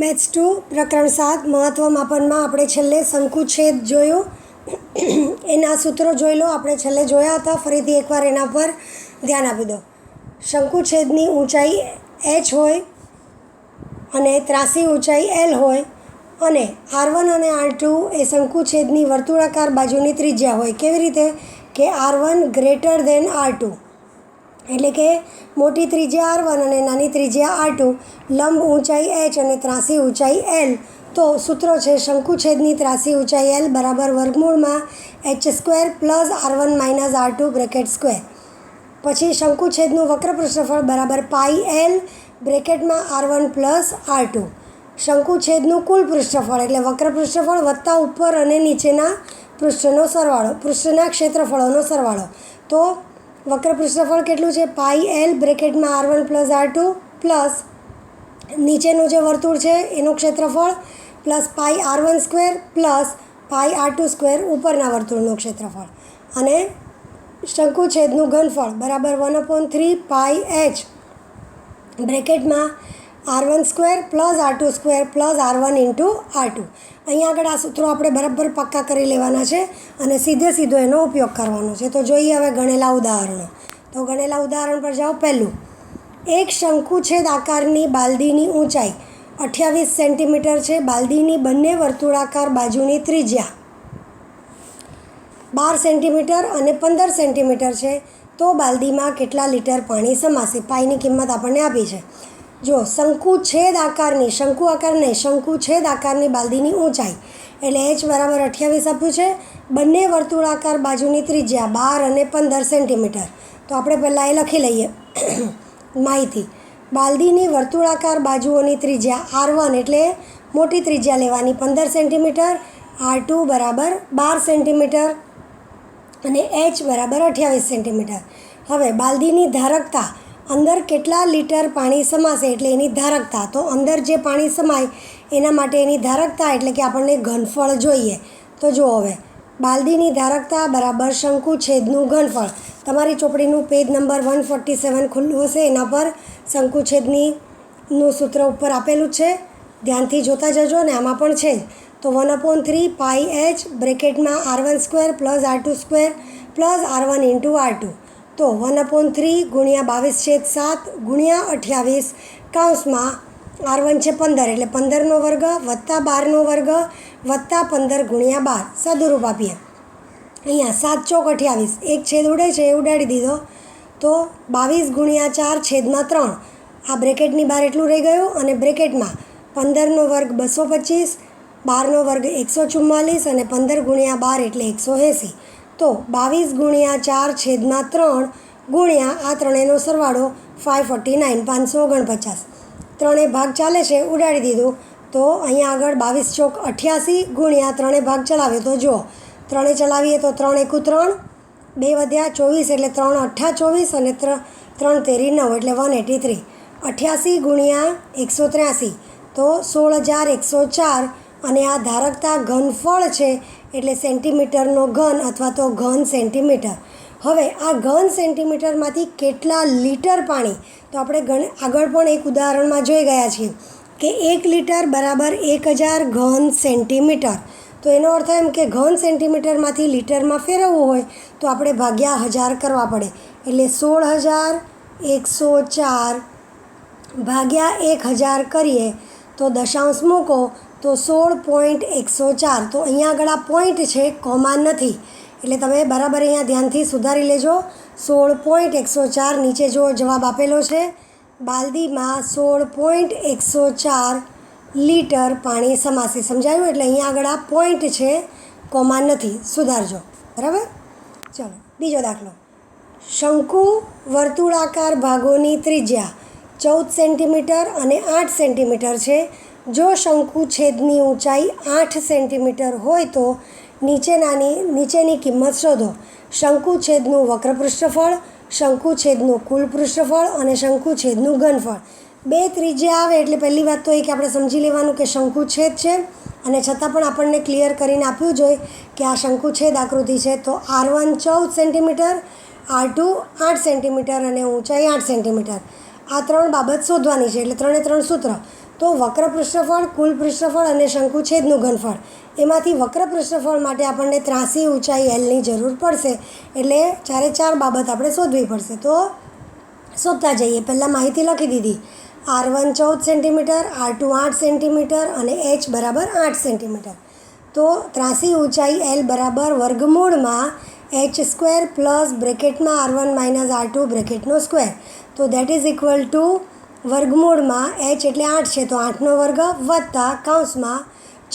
Maths 2 પ્રકરણ 7 મહત્વ માપનમાં આપણે છેલ્લે શંકુછેદ જોયું. એના સૂત્રો જોઈ લો. આપણે છેલ્લે જોયા હતા. ફરીથી એકવાર એના પર ધ્યાન આપી દો. શંકુછેદની ઊંચાઈ h હોય અને ત્રાસી ઊંચાઈ l હોય અને r1 અને r2 એ શંકુછેદની વર્તુળાકાર બાજુની ત્રિજ્યા હોય. કેવી રીતે કે r1 ગ્રેટર ધેન r2, એટલે કે મોટી ત્રિજ્યા r1 અને નાની ત્રિજ્યા r2, લંબ ઊંચાઈ h અને ત્રાસી ઊંચાઈ l. તો સૂત્રો છે શંકુછેદની ત્રાસી ઊંચાઈ l બરાબર વર્ગમૂળમાં h² plus r1 minus r2 bracket square. પછી શંકુછેદનું વક્ર પૃષ્ઠફળ બરાબર પાઈ l બ્રેકેટમાં r1 પ્લસ r2. શંકુછેદનું કુલ પૃષ્ઠફળ એટલે વક્ર પૃષ્ઠફળ વત્તા ઉપર અને નીચેના પૃષ્ઠનો સરવાળો, પૃષ્ઠના ક્ષેત્રફળોનો સરવાળો. તો વક્ર પૃષ્ઠફળ કેટલું છે? પાઈ l બ્રેકેટમાં r1 plus r2 plus નીચેનું જે વર્તુળ છે એનું ક્ષેત્રફળ plus pi r1 square plus pi r2 square ઉપરના વર્તુળનું ક્ષેત્રફળ. અને શંકુછેદનું ઘનફળ બરાબર 1/3 પાઈ h બ્રેકેટમાં r1 square plus r2 square plus r1 into r2. અહીંયા આગળ આ સૂત્રો આપણે બરાબર પક્કા કરી લેવાના છે અને સીધો એનો ઉપયોગ કરવાનો છે. તો જોઈએ હવે ગણેલા ઉદાહરણો. તો ગણેલા ઉદાહરણ પર જાઓ. પહેલું, એક શંકુછેદ આકારની બાલદીની ઊંચાઈ 28 સેન્ટીમીટર છે. બાલદીની બંને વર્તુળાકાર બાજુની ત્રિજ્યા 12 સેન્ટીમીટર અને 15 સેન્ટીમીટર છે. તો બાલદીમાં કેટલા લીટર પાણી સમાશે? પાઈની કિંમત આપણને આપી છે. જો શંકુછેદ આકારની, શંકુ આકાર નહીં, શંકુછેદ આકારની બાલદીની ઊંચાઈ એટલે h બરાબર 28 આપ્યું છે. બંને વર્તુળાકાર બાજુની ત્રિજ્યા 12 અને 15 સેન્ટીમીટર. તો આપણે પહેલાં એ લખી લઈએ માહિતી. બાલદીની વર્તુળાકાર બાજુઓની ત્રિજ્યા r1 એટલે મોટી ત્રિજ્યા લેવાની 15 સેન્ટીમીટર, r2 બરાબર 12 સેન્ટીમીટર અને h બરાબર 28 સેન્ટીમીટર. હવે બાલદીની ધારકતા, અંદર કેટલા લીટર પાણી સમાશે એટલે એની ધારકતા. તો અંદર જે પાણી સમાય એના માટે એની ધારકતા એટલે કે આપણને ઘનફળ જોઈએ. તો જુઓ હવે, બાલદીની ધારકતા બરાબર શંકુછેદનું ઘનફળ. તમારી ચોપડીનું પેજ નંબર 147 ખુલ્લું હશે, એના પર શંકુછેદનું સૂત્ર ઉપર આપેલું છે. ધ્યાનથી જોતા જજો ને આમાં પણ છે. તો 1/3 પાઈ h બ્રેકેટમાં r1 square plus r2 square plus r1 into r2. તો 1/3 ગુણ્યા 22/7 ગુણ્યા 28 કૌંસમાં r1 છે 15 એટલે 15નો વર્ગ વત્તા 12નો વર્ગ વત્તા 15 ગુણ્યા 12. સાદુરૂપ આપીએ. અહીંયા 7 ચોક 28, એક છેદ ઉડે છે એ ઉડાડી દીધો. તો 22 ગુણ્યા 4 છેદમાં 3. આ બ્રેકેટની બહાર એટલું રહી ગયું અને બ્રેકેટમાં 15નો વર્ગ 225, 12નો વર્ગ 144 અને 15 ગુણ્યા 12 એટલે 180. તો 22 ગુણ્યા 4 છેદમાં 3 ગુણ્યા આ ત્રણેયનો સરવાળો 549, 549. ત્રણેય ભાગ ચાલે છે, ઉડાડી દીધું. તો અહીંયા આગળ 22 ચોક 88 ગુણ્યા ત્રણેય ભાગ ચલાવે તો જુઓ, ત્રણે ચલાવીએ તો 3 એકુ 3, 2 વધ્યા 24 એટલે 3 અઠ્ઠા 24 અને 3 તેરી 9 એટલે 183. 88 ગુણ્યા 183 તો 16104 અને આ ધારકતા ઘનફળ છે એટલે સેન્ટીમીટરનો ઘન અથવા તો ઘન સેન્ટીમીટર. હવે આ ઘન સેન્ટીમીટરમાંથી કેટલા લીટર પાણી? તો આપણે આગળ પણ એક ઉદાહરણમાં જોઈ ગયા છીએ કે 1 લીટર બરાબર 1000 ઘન સેન્ટીમીટર. તો એનો અર્થ એમ કે ઘન સેન્ટીમીટરમાંથી લીટરમાં ફેરવવું હોય તો આપણે ભાગ્યા 1000 કરવા પડે. એટલે 16104 ભાગ્યા 1000 કરીએ તો દશાંશ મૂકો તો 16.104. તો અહીંયા આગળ આ પોઈન્ટ છે, કોમા નથી. એટલે તમે બરાબર અહીંયા ધ્યાનથી સુધારી લેજો. 16.104 નીચે જો જવાબ આપેલો છે. બાલદીમાં 16.104 લીટર પાણી સમાશે. સમજાયું? એટલે અહીંયા આગળ આ પોઈન્ટ છે, કોમા નથી. સુધારજો. બરાબર? ચલો બીજો દાખલો. શંકુ વર્તુળાકાર ભાગોની ત્રિજ્યા 14 સેન્ટીમીટર અને 8 સેન્ટીમીટર છે. જો શંકુછેદની ઊંચાઈ 8 સેન્ટીમીટર હોય તો નીચેની કિંમત શોધો. શંકુછેદનું વક્ર પૃષ્ઠફળ, શંકુછેદનું કુલ પૃષ્ઠફળ અને શંકુછેદનું ઘનફળ. બે ત્રિજ્યા આવે એટલે પહેલી વાત તો એ કે આપણે સમજી લેવાનું કે શંકુછેદ છે અને છતાં પણ આપણને ક્લિયર કરીને આપ્યું જોઈએ કે આ શંકુછેદ આકૃતિ છે. તો r1 14 સેન્ટીમીટર, r2 8 સેન્ટીમીટર અને ઊંચાઈ 8 સેન્ટીમીટર. આ ત્રણ બાબત શોધવાની છે એટલે 3 સૂત્ર. તો તો વક્ર પૃષ્ઠફળ, કુલ પૃષ્ઠફળ અને શંકુછેદનું ઘનફળ, એમાંથી વક્ર પૃષ્ઠફળ માટે આપણને ત્રાસી ઊંચાઈ એલની જરૂર પડશે. એટલે 4 બાબત આપણે શોધવી પડશે. તો શોધતા જઈએ. પહેલાં માહિતી લખી દીધી. R1 14 સેન્ટીમીટર, R2 8 સેન્ટીમીટર અને H બરાબર 8 સેન્ટીમીટર. તો ત્રાસી ઊંચાઈ એલ બરાબર વર્ગમૂળમાં h² પ્લસ બ્રેકેટમાં R1 માઇનસ R2 બ્રેકેટનો સ્ક્વેર. તો દેટ ઇઝ ઇક્વલ ટુ વર્ગમૂળમાં h એટલે 8 છે તો 8નો વર્ગ વત્તા કૌંસમાં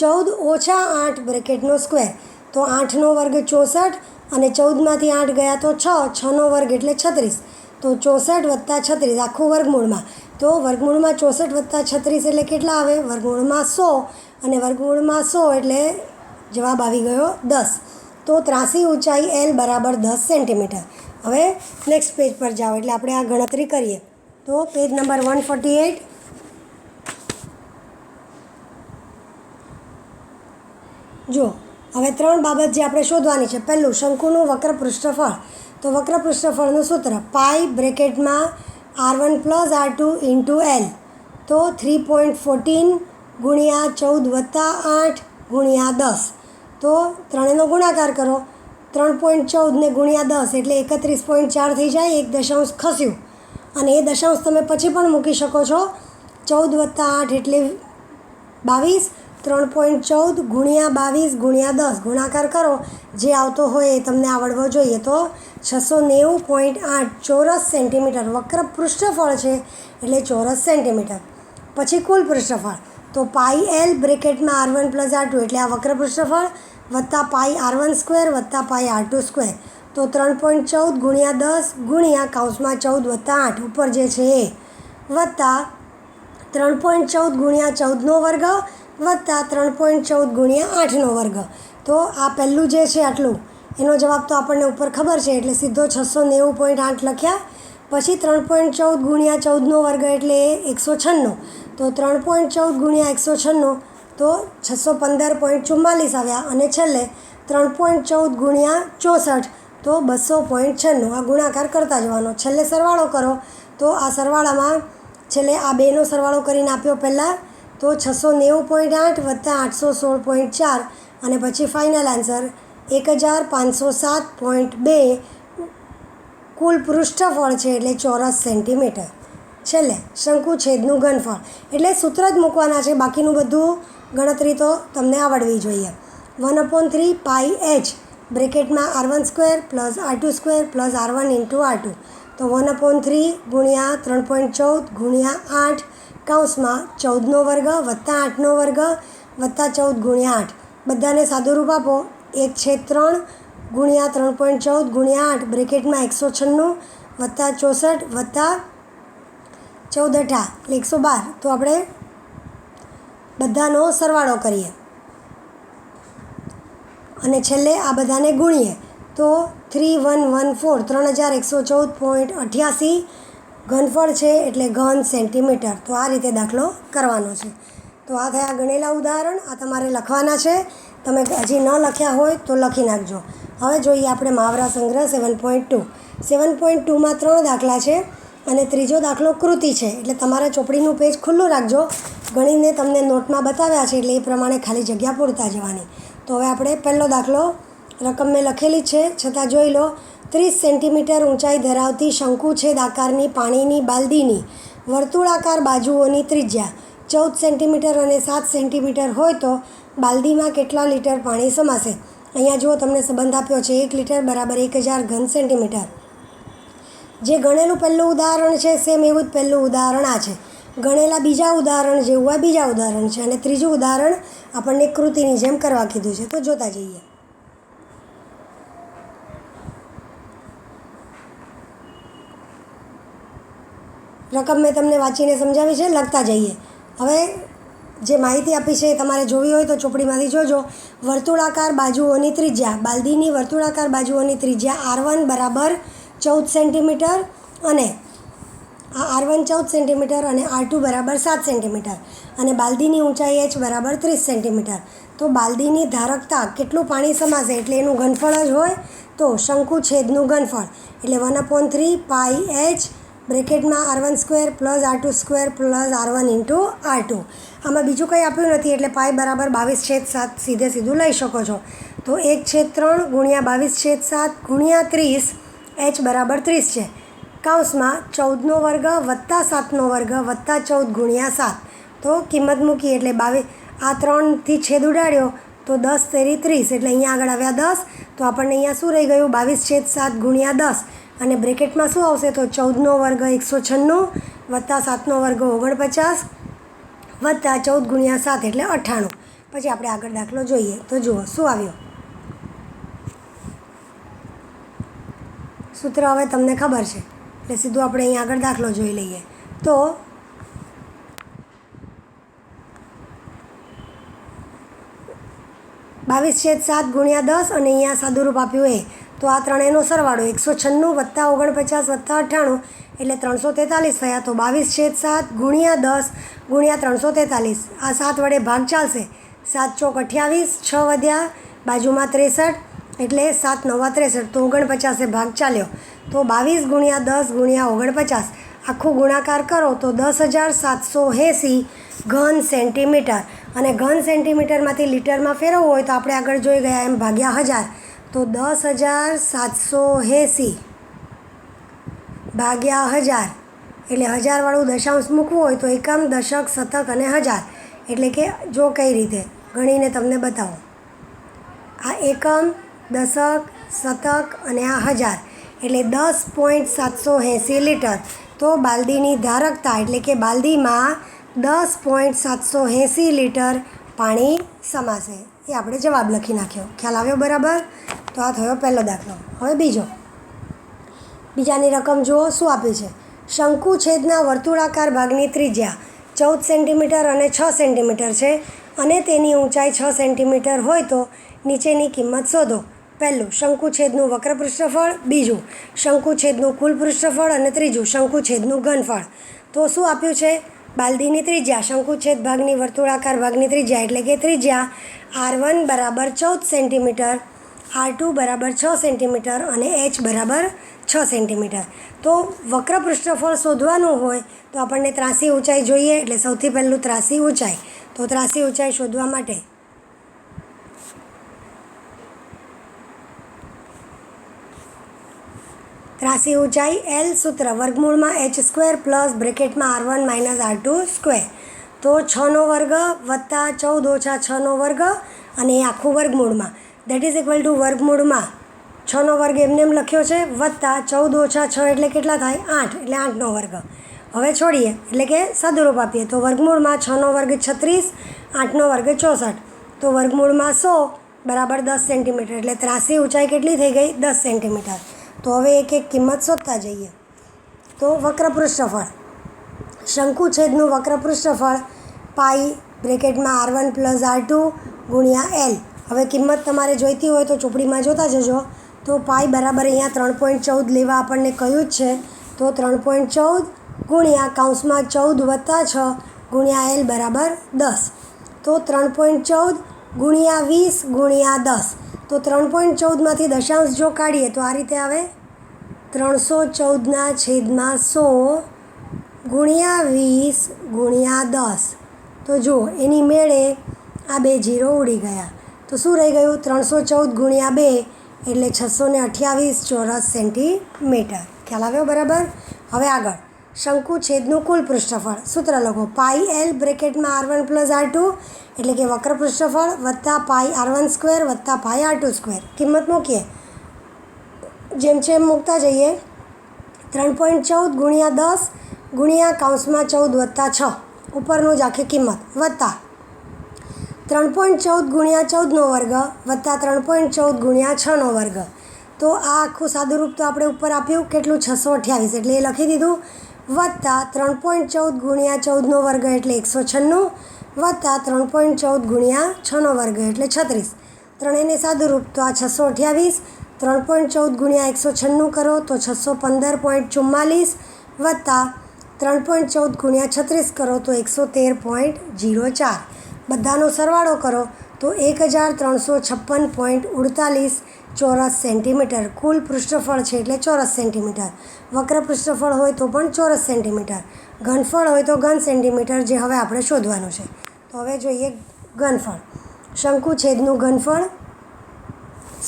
14 ઓછા 8 બ્રેકેટનો સ્ક્વેર. તો 8નો વર્ગ 64 અને 14માંથી 8 ગયા તો 6, 6નો વર્ગ એટલે 36. તો 64 વત્તા 36 આખું વર્ગમૂળમાં. તો વર્ગમૂળમાં 64 વત્તા 36 એટલે કેટલા આવે? વર્ગમૂળમાં 100 અને વર્ગમૂળમાં 100 એટલે જવાબ આવી ગયો 10. તો ત્રાસી ઊંચાઈ એલ બરાબર 10 સેન્ટીમીટર. હવે નેક્સ્ટ પેજ પર જાઓ એટલે આપણે આ ગણતરી કરીએ. તો પેજ નંબર 148. જો હવે 3 બાબત જે આપણે શોધવાની છે. પહેલું શંકુનું વક્ર પૃષ્ઠફળ. તો વક્ર પૃષ્ઠફળનું સૂત્ર પાઈ બ્રેકેટમાં R1 plus R2 into L. તો 3.14 ગુણ્યા 14 વત્તા 8 ગુણ્યા 10. તો ત્રણેયનો ગુણાકાર કરો. 3.14 ને ગુણ્યા 10 એટલે 31.4 થઈ જાય. 1 દશાંશ ખસ્યું અને એ દશાંશ તમે પછી પણ મૂકી શકો છો. 14 વત્તા 8 એટલે 22. 3.14 ગુણ્યા 22 ગુણ્યા 10 ગુણાકાર કરો. જે આવતો હોય એ તમને આવડવો જોઈએ. તો 690.8 ચોરસ સેન્ટીમીટર વક્ર પૃષ્ઠફળ છે એટલે ચોરસ સેન્ટીમીટર. પછી કુલ પૃષ્ઠફળ. તો પાઈ એલ બ્રેકેટમાં R1 પ્લસ R2 એટલે આ વક્ર પૃષ્ઠફળ વત્તા પાઈ R1 સ્ક્વેર વત્તા પાઈ R2 સ્ક્વેર. તો 3.14 ગુણ્યા 10 ગુણ્યા કૌંસમાં 14 વત્તા 8 ઉપર જે છે એ વત્તા 3.14 ગુણ્યા 14નો વર્ગ વત્તા 3.14 ગુણ્યા 8નો વર્ગ. તો આ પહેલું જે છે આટલું એનો જવાબ તો આપણને ઉપર ખબર છે એટલે સીધો 690.8 લખ્યા. પછી 3.14 ગુણ્યા 14નો વર્ગ એટલે 196. તો 3.14 ગુણ્યા 196 તો 615.44 આવ્યા. અને છેલ્લે 3.14 ગુણ્યા 64 તો 200.96. આ ગુણાકાર કરતા જવાનો. છેલ્લે સરવાળો કરો તો આ સરવાળામાં છેલ્લે આ બેનો સરવાળો કરીને આપ્યો પહેલાં. તો 690.8 વત્તા 816.4 અને પછી ફાઇનલ આન્સર 1507.2 કુલ પૃષ્ઠફળ છે એટલે ચોરસ સેન્ટીમીટર. છેલ્લે શંકુછેદનું ઘનફળ. એટલે સૂત્ર જ મૂકવાના છે. બાકીનું બધું ગણતરી તો તમને આવડવી જોઈએ. 1/3 પાઈ H બ્રેકેટમાં R1 square plus R2 square plus R1 into R2. તો 1/3 ગુણ્યા 3.14 ગુણ્યા 8 કૌંસમાં 14નો વર્ગ વત્તા 8નો વર્ગ વત્તા 14 ગુણ્યા 8. બધાને સાદુરૂપ આપો. 1/3 ગુણ્યા 3.14 ગુણ્યા 8 બ્રેકેટમાં 196 વત્તા 64 વત્તા 14 8 એટલે 112. તો આપણે બધાનો સરવાળો કરીએ અને છેલ્લે આ બધાને ગુણીએ તો 3114 3114.88 ઘનફળ છે એટલે ઘન સેન્ટીમીટર. તો આ રીતે દાખલો કરવાનો છે. તો આ થયા ગણેલા ઉદાહરણ. આ તમારે લખવાના છે. તમે હજી ન લખ્યા હોય તો લખી નાખજો. હવે જોઈએ આપણે મહાવરા સંગ્રહ 7.2. 7.2માં 3 દાખલા છે અને ત્રીજો દાખલો કૃતિ છે. એટલે તમારા ચોપડીનું પેજ ખુલ્લું રાખજો. ગણીને તમને નોટમાં બતાવ્યા છે એટલે એ પ્રમાણે ખાલી જગ્યા પૂરતા જવાની. તો હવે આપણે પહેલો દાખલો રકમ મેં લખેલી છે છતાં જોઈ લો. 30 સેન્ટીમીટર ઊંચાઈ ધરાવતી શંકુછેદ આકારની પાણીની બાલદીની વર્તુળાકાર બાજુઓની ત્રિજ્યા 14 સેન્ટીમીટર અને 7 સેન્ટીમીટર હોય તો બાલદીમાં કેટલા લીટર પાણી સમાશે? અહીંયા જુઓ તમને સંબંધ આપ્યો છે 1 લીટર બરાબર 1000 ઘન સેન્ટીમીટર. જે ગણેલું પહેલું ઉદાહરણ છે સેમ એવું જ પહેલું ઉદાહરણ આ છે. ગણેલા બીજા ઉદાહરણ જેવું આ બીજા ઉદાહરણ છે અને ત્રીજું ઉદાહરણ આપણને કૃતિની જેમ કરવા કીધું છે. તો જોતા જઈએ. રકમ મેં તમને વાંચીને સમજાવી છે. લખતા જઈએ. હવે જે માહિતી આપી છે એ તમારે જોવી હોય તો ચોપડીમાંથી જોજો. વર્તુળાકાર બાજુઓની ત્રિજ્યા. બાલદીની વર્તુળાકાર બાજુઓની ત્રિજ્યા R1 બરાબર 14 સેન્ટીમીટર અને આ R1 14 સેન્ટીમીટર અને R2 બરાબર 7 સેન્ટીમીટર અને બાલદીની ઊંચાઈ H બરાબર 30 સેન્ટીમીટર. તો બાલદીની ધારકતા કેટલું પાણી સમાશે એટલે એનું ઘનફળ જ હોય. તો શંકુછેદનું ઘનફળ એટલે 1/3 પાઈ H બ્રેકેટમાં R1² plus R2² plus R1 into R2. આમાં બીજું કંઈ આપ્યું નથી એટલે પાઈ બરાબર 22/7 સીધે સીધું લઈ શકો છો. તો 1/3 ગુણ્યા 22/7 ગુણ્યા 30 h બરાબર 30 છે. કૌંસમાં 14નો વર્ગ વત્તા 7નો વર્ગ વત્તા 14 ગુણ્યા 7. તો કિંમત મૂકી એટલે 22. આ 3થી છેદ ઉડાડ્યો તો 10 તેરી 30 એટલે અહીંયા આગળ આવ્યા 10. તો આપણને અહીંયા શું રહી ગયું 22/7 ગુણ્યા 10 અને બ્રેકેટમાં શું આવશે તો 14નો વર્ગ 196 વત્તા 7નો વર્ગ 49 વત્તા 14 ગુણ્યા 7 એટલે 98. પછી આપણે આગળ દાખલો જોઈએ તો જુઓ શું આવ્યો. સૂત્ર હવે તમને ખબર છે એટલે સીધું આપણે અહીંયા આગળ દાખલો જોઈ લઈએ. તો 22/7 ગુણ્યા 10 અને અહીંયા સાદુરૂપ આપ્યું એ. તો આ ત્રણેયનો સરવાળો 196 વત્તા 49 વત્તા 98 એટલે 343 થયા. તો 22/7 ગુણ્યા 10 ગુણ્યા 343. આ 7 વડે ભાગ ચાલશે. 7 ચોક 28, 6 વધ્યા બાજુમાં 63 એટલે 7 9 63. તો 49 ભાગ ચાલ્યો. તો 22 ગુણ્યા 10 ગુણ્યા 49 આખું ગુણાકાર કરો તો 10,780 ઘન સેન્ટીમીટર. અને ઘન સેન્ટીમીટરમાંથી લીટરમાં ફેરવવું હોય તો આપણે આગળ જોઈ ગયા એમ ભાગ્યા 1000. તો 10,780 ભાગ્યા 1000 એટલે 1000વાળું દશાંશ મૂકવું હોય તો એકમ, દશક, શતક અને હજાર. એટલે કે જો કઈ રીતે ગણીને તમને બતાવો. આ એકમ, દશક, શતક અને આ હજાર એટલે 10.780 લીટર. તો બાલદીની ધારકતા એટલે કે બાલદીમાં 10.780 લીટર પાણી સમાશે. એ આપણે જવાબ લખી નાખ્યો. ખ્યાલ આવ્યો બરાબર? તો આ થયો પહેલો દાખલો. હવે બીજાની રકમ જુઓ શું આપી છે. શંકુ છેદના વર્તુળાકાર ભાગની ત્રિજ્યા 14 સેન્ટીમીટર અને 6 સેન્ટીમીટર છે અને તેની ઊંચાઈ 6 સેન્ટીમીટર હોય તો નીચેની કિંમત શોધો. પહેલું શંકુછેદનું વક્ર પૃષ્ઠફળ, બીજું શંકુછેદનું કુલ પૃષ્ઠફળ અને ત્રીજું શંકુછેદનું ઘનફળ. તો શું આપ્યું છે બાલદીની ત્રિજ્યા, શંકુછેદ ભાગની વર્તુળાકાર ભાગની ત્રિજ્યા એટલે કે ત્રિજ્યા R1 બરાબર 14 સેન્ટીમીટર, R2 બરાબર 6 સેન્ટીમીટર અને H બરાબર 6 સેન્ટીમીટર. તો વક્ર પૃષ્ઠફળ શોધવાનું હોય તો આપણને ત્રાસી ઊંચાઈ જોઈએ. એટલે સૌથી પહેલું ત્રાસી ઊંચાઈ. તો ત્રાસી ઊંચાઈ શોધવા માટે ત્રાસી ઊંચાઈ L સૂત્ર વર્ગમૂળમાં h² પ્લસ બ્રેકેટમાં R1 માઇનસ R2². તો 6નો વર્ગ વત્તા 14 ઓછા 6નો વર્ગ અને એ આખું વર્ગમૂળમાં દેટ ઇઝ ઇક્વલ ટુ વર્ગમૂળમાં 6નો વર્ગ એમને એમ લખ્યો છે વત્તા 14 ઓછા 6 એટલે કેટલા થાય 8 એટલે 8નો વર્ગ. હવે છોડીએ એટલે કે સાદુરૂપ આપીએ તો વર્ગમૂળમાં 6નો વર્ગ 36, 8નો વર્ગ 64. તો વર્ગમૂળમાં 100 બરાબર 10 સેન્ટીમીટર એટલે ત્રાસી ઊંચાઈ કેટલી થઈ ગઈ 10 સેન્ટીમીટર. તો હવે એક એક કિંમત શોધતા જઈએ. તો વક્ર પૃષ્ઠફળ, શંકુછેદનું વક્ર પૃષ્ઠફળ પાઈ બ્રેકેટમાં R1 પ્લસ R2 ગુણ્યા L. હવે કિંમત તમારે જોઈતી હોય તો ચોપડીમાં જોતા જજો. તો પાઈ બરાબર અહીંયા 3.14 લેવા આપણને કહ્યું જ છે. તો 3.14 ગુણ્યા કૌંસમાં 14 વત્તા 6 ગુણ્યા L બરાબર 10. તો 3.14 ગુણ્યા 20 ગુણ્યા 10. તો 3.14માંથી દશાંશ જો કાઢીએ તો આ રીતે આવે 314/100 ગુણ્યા 20 ગુણ્યા 10. તો જુઓ એની મેળે આ 2 0 ઉડી ગયા. તો શું રહી ગયું 314 ગુણ્યા 2 એટલે 628 ચોરસ સેન્ટીમીટર. ખ્યાલ આવ્યો બરાબર? હવે આગળ શંકુછેદનું કુલ પૃષ્ઠફળ સૂત્ર લખો. પાઈ L બ્રેકેટમાં R1 પ્લસ R2 એટલે કે વક્ર પૃષ્ઠફળ વત્તા પાઈ R1² વત્તા પાઈ R2². કિંમત મૂકીએ જેમ છે એમ મૂકતા જઈએ. 3.14 ગુણ્યા 10 ગુણ્યા કૌંસમાં 14 વત્તા 6 ઉપરનું જ આખી કિંમત વત્તા 3.14 ગુણ્યા 14નો વર્ગ વત્તા 3.14 ગુણ્યા 6નો વર્ગ. તો આ આખું સાદુરૂપ તો આપણે ઉપર આપ્યું કેટલું 628 એટલે એ લખી દીધું વત્તા 3.14 ગુણ્યા 14નો વર્ગ એટલે 196 વત્તા 3.14 ગુણ્યા 6નો વર્ગ એટલે 36. ત્રણેયને સાદુરૂપ તો આ 628 3.14 ગુણ્યા 196 કરો તો 615.44 વત્તા 3.14 ગુણ્યા 36 કરો તો 113.04. બધાનો સરવાળો કરો તો 1356.48 ચોરસ સેન્ટીમીટર. કુલ પૃષ્ઠફળ છે એટલે ચોરસ સેન્ટીમીટર. વક્ર પૃષ્ઠફળ હોય તો પણ ચોરસ સેન્ટીમીટર. ઘનફળ હોય તો ઘન સેન્ટીમીટર, જે હવે આપણે શોધવાનું છે. તો હવે જોઈએ ઘનફળ. શંકુછેદનું ઘનફળ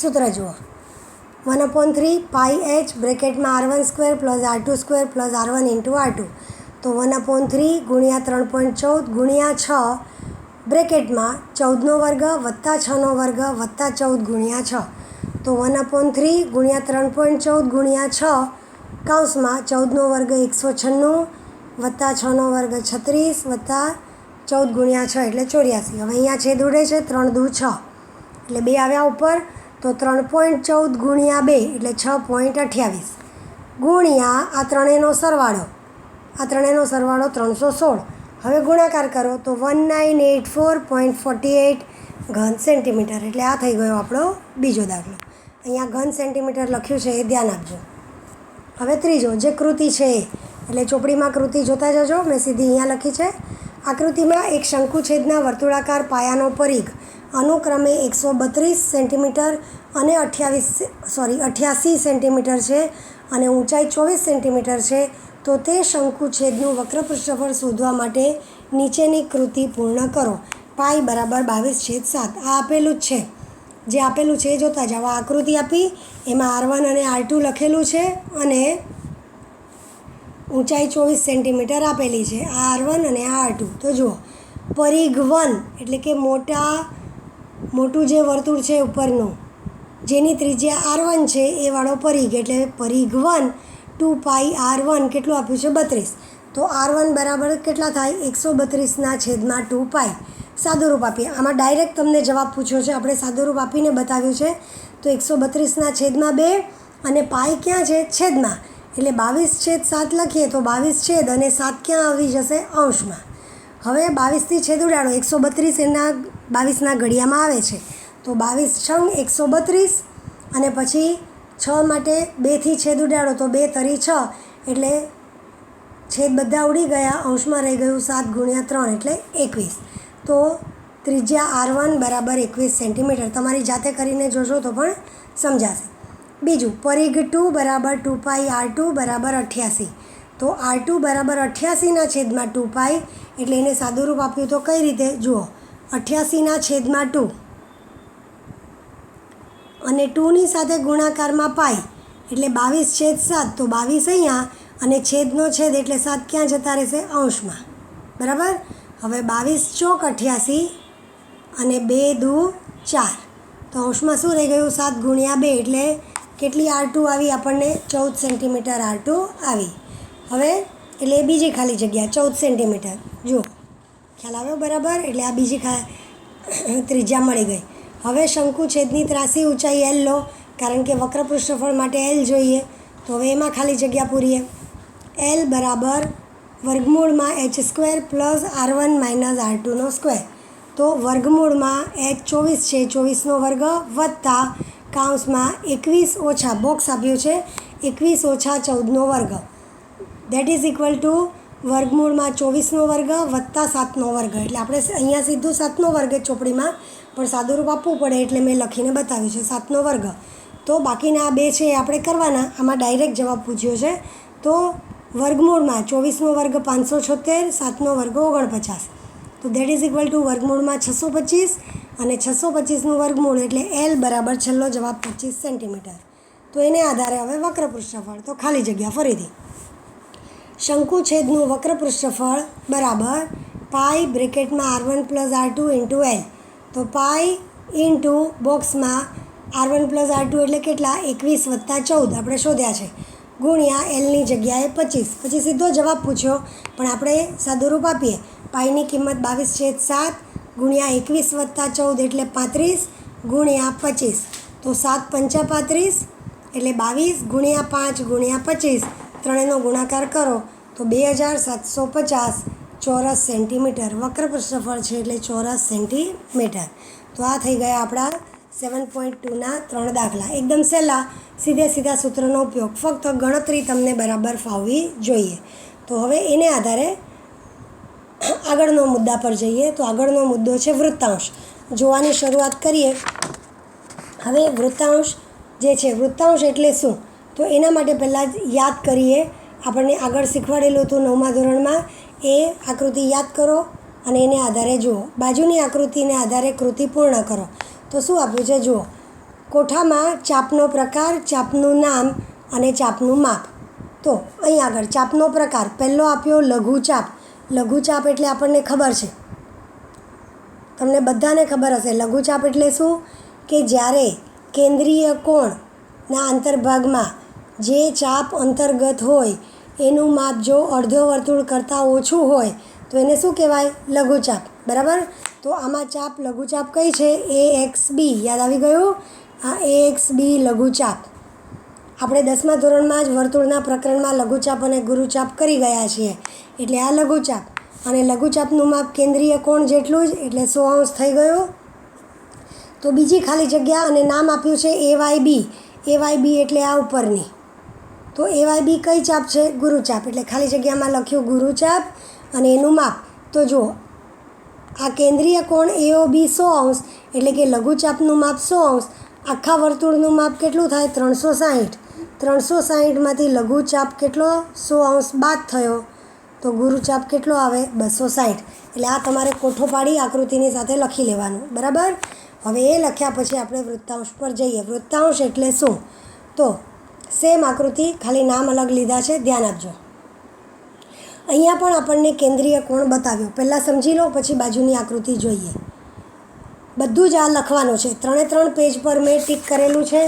સૂત્ર જુઓ. 1/3 પાઈ એચ બ્રેકેટમાં r1² plus r2² plus r1 into r2. તો 1/3 ગુણ્યા 3.14 ગુણ્યા 6 બ્રેકેટમાં 14નો વર્ગ વત્તા 6નો વર્ગ વત્તા 14 ગુણ્યા 6. તો 1/3 ગુણ્યા 3.14 ગુણ્યા 6 કૌંસમાં 14નો વર્ગ 196 વત્તા 6નો વર્ગ 36 વત્તા 14 ગુણ્યા 6 એટલે 84. હવે અહીંયા છેદ ઉડે છે, 3 દુ 6 એટલે 2 આવ્યા ઉપર. તો 3.14 ગુણ્યા 2 એટલે 6.28 ગુણ્યા આ ત્રણેયનો સરવાળો. આ ત્રણેયનો સરવાળો 316. હવે ગુણાકાર કરો તો 1984.48 ઘન સેન્ટીમીટર. એટલે આ થઈ ગયો આપણો બીજો દાખલો. અહીંયા ઘન સેન્ટીમીટર લખ્યું છે એ ધ્યાન આપજો. હવે ત્રીજો જે કૃતિ છે એટલે ચોપડીમાં કૃતિ જોતા જજો. મેં સીધી અહીંયા લખી છે. આકૃતિમાં એક શંકુછેદના વર્તુળાકાર પાયાનો પરિઘ અનુક્રમે 132 સેન્ટીમીટર અને 88 સેન્ટીમીટર છે અને ઊંચાઈ 24 સેન્ટીમીટર છે. તો તે શંકુછેદનું વક્ર પૃષ્ઠફળ શોધવા માટે નીચેની કૃતિ પૂર્ણ કરો. પાઈ બરાબર 22/7. આ આપેલું જ છે. જે આપેલું છે એ જોતા જાઓ. આ આકૃતિ આપી એમાં r1 અને r2 લખેલું છે અને ઊંચાઈ 24 સેન્ટીમીટર આપેલી છે. આ r1 અને આ r2. તો જુઓ, પરિઘ 1 એટલે કે મોટું જે વર્તુળ છે ઉપરનું, જેની ત્રિજ્યા r1 છે એ વાળો પરિઘ એટલે પરિઘ 1 2 પાઈ r1 કેટલું આપ્યું છે 32. તો r1 બરાબર કેટલા થાય 132/2 પાઈ. સાદુરૂપ આપીએ. આમાં ડાયરેક્ટ તમને જવાબ પૂછ્યો છે, આપણે સાદુરૂપ આપીને બતાવ્યું છે. તો 132/2 અને પાઈ ક્યાં છે છેદમાં, એટલે 22/7 લખીએ તો 22 છેદ અને 7 ક્યાં આવી જશે અંશમાં. હવે 22થી છેદ ઉડાડો. 132 એના 22ના ઘડિયામાં આવે છે તો 22 છંગ 132 અને પછી 6 માટે 2થી છેદ ઉડાડો તો 2 તરી 6 એટલે છેદ બધા ઉડી ગયા. અંશમાં રહી ગયું 7 ગુણ્યા 3 એટલે 21. તો ત્રિજ્યા r1 બરાબર 21 સેન્ટીમીટર. તમારી જાતે કરીને જોશો તો પણ સમજાશે. બીજું, પરિઘ 2 બરાબર 2 પાઈ r2 બરાબર 88. તો r2 બરાબર 88/2 પાઈ એટલે એને સાદુરૂપ આપ્યું તો કઈ રીતે જુઓ. 88/2 અને 2ની સાથે ગુણાકારમાં પાઈ એટલે 22/7. તો 22 અહીંયા અને છેદનો છેદ એટલે 7 ક્યાં જતા રહેશે અંશમાં. બરાબર. હવે 22 ચોક 88 અને 2 દુ 4. તો અંશમાં શું રહી ગયું 7 ગુણ્યા 2 એટલે કેટલી r2 આવી આપણને 14 સેન્ટીમીટર r2 આવી. હવે એટલે એ બીજી ખાલી જગ્યા 14 સેન્ટીમીટર. જુઓ, ખ્યાલ આવ્યો બરાબર. એટલે આ બીજી ત્રિજ્યા મળી ગઈ. હવે શંકુછેદની ત્રાસી ઊંચાઈ l લો, કારણ કે વક્ર પૃષ્ઠફળ માટે l જોઈએ. તો હવે એમાં ખાલી જગ્યા પૂરીએ. l બરાબર વર્ગમૂળમાં h² plus r1 minus r2નો square. તો વર્ગમૂળમાં h 24 છે, 24નો વર્ગ વત્તા કૌંસમાં 21 ઓછા બોક્સ આપ્યું છે 21 ઓછા 14નો વર્ગ. દેટ ઇઝ ઇક્વલ ટુ વર્ગમૂળમાં 24નો વર્ગ વત્તા 7નો વર્ગ. એટલે આપણે અહીંયા સીધું 7નો વર્ગ ચોપડીમાં, પણ સાદુરૂપ આપવું પડે એટલે મેં લખીને બતાવ્યું છે 7નો વર્ગ. તો બાકીના આ બે છે એ આપણે કરવાના. આમાં ડાયરેક્ટ જવાબ પૂછ્યો છે. તો વર્ગમૂળમાં 24નો વર્ગ 576, 7નો વર્ગ 49. તો દેટ ઇઝ ઇક્વલ ટુ વર્ગમૂળમાં 625 અને 625નું વર્ગમૂળ એટલે l બરાબર છેલ્લો જવાબ 25 સેન્ટીમીટર. તો એને આધારે હવે વક્ર પૃષ્ઠફળ. તો ખાલી જગ્યા ફરીથી. શંકુછેદનું વક્ર પૃષ્ઠફળ બરાબર પાઈ બ્રેકેટમાં r1 plus r2 into l. તો પાઈ ઇન્ટુ બોક્સમાં r1 પ્લસ r2 એટલે કેટલા 21 વત્તા 14 આપણે શોધ્યા છે ગુણ્યા lની જગ્યાએ 25. પછી સીધો જવાબ પૂછ્યો પણ આપણે સાદુરૂપ આપીએ. પાઈની કિંમત 22/7 ગુણ્યા 21 વત્તા 14 એટલે 35 ગુણ્યા 25. તો 7 પંચા 35 એટલે 22 ગુણ્યા 5 ગુણ્યા 25 ત્રણેયનો ગુણાકાર કરો તો 2750 ચોરસ સેન્ટીમીટર વક્ર પૃષ્ઠફળ છે એટલે ચોરસ સેન્ટીમીટર. તો આ થઈ ગયા આપણા 7.2ના 3 દાખલા. એકદમ સહેલા સીધા સૂત્રનો ઉપયોગ. ફક્ત ગણતરી તમને બરાબર ફાવવી જોઈએ. તો હવે એને આધારે આગળનો મુદ્દા પર જઈએ. તો આગળનો મુદ્દો છે વૃત્તાંશ. જોવાની શરૂઆત કરીએ. હવે વૃત્તાંશ જે છે વૃત્તાંશ એટલે શું, તો એના માટે પહેલાં જ યાદ કરીએ. આપણને આગળ શીખવાડેલું હતું 9મા ધોરણમાં, એ આકૃતિ યાદ કરો અને એને આધારે જુઓ. બાજુની આકૃતિને આધારે કૃતિ પૂર્ણ કરો. તો શું આપ્યું છે જુઓ. કોઠામાં ચાપનો પ્રકાર, ચાપનું નામ અને ચાપનું માપ. તો અહીં આગળ ચાપનો પ્રકાર પહેલો આપ્યો લઘુચાપ. લઘુચાપ એટલે આપણને ખબર છે, તમને બધાને ખબર હશે લઘુચાપ એટલે શું, કે જ્યારે કેન્દ્રીય કોણના અંતર્ભાગમાં જે ચાપ અંતર્ગત હોય એનું માપ જો અડધો વર્તુળ કરતાં ઓછું હોય તો એને શું કહેવાય, લઘુચાપ. બરાબર. તો આમાં ચાપ લઘુચાપ કઈ છે, AXB. યાદ આવી ગયું, આ AXB લઘુચાપ. આપણે 10મા ધોરણમાં જ વર્તુળના પ્રકરણમાં લઘુચાપ અને ગુરુચાપ કરી ગયા છીએ. એટલે આ લઘુચાપ અને લઘુચાપનું માપ કેન્દ્રીય કોણ જેટલું જ, એટલે 100 થઈ ગયો. તો બીજી ખાલી જગ્યા અને નામ આપ્યું છે AYB. AYB એટલે આ ઉપરની. તો AYB કઈ ચાપ છે, ગુરુચાપ. એટલે ખાલી જગ્યામાં લખ્યું ગુરુચાપ અને એનું માપ. તો જુઓ, આ કેન્દ્રીય કોણ AOB 100 એટલે કે લઘુચાપનું માપ 100. આખા વર્તુળનું માપ કેટલું થાય, 360. 360માંથી લઘુચાપ કેટલો, 100 બાદ થયો, તો ગુરુચાપ કેટલો આવે, 260. એટલે આ તમારે કોઠો પાડી આકૃતિની સાથે લખી લેવાનું. બરાબર. હવે એ લખ્યા પછી આપણે વૃત્તાંશ પર જઈએ. વૃત્તાંશ એટલે શું, તો સેમ આકૃતિ, ખાલી નામ અલગ લીધા છે, ધ્યાન આપજો. અહીંયા પણ આપણને કેન્દ્રીય કોણ બતાવ્યો. પહેલાં સમજી લો, પછી બાજુની આકૃતિ જોઈએ. બધું જ આ લખવાનું છે. 3 પેજ પર મેં ટીક કરેલું છે,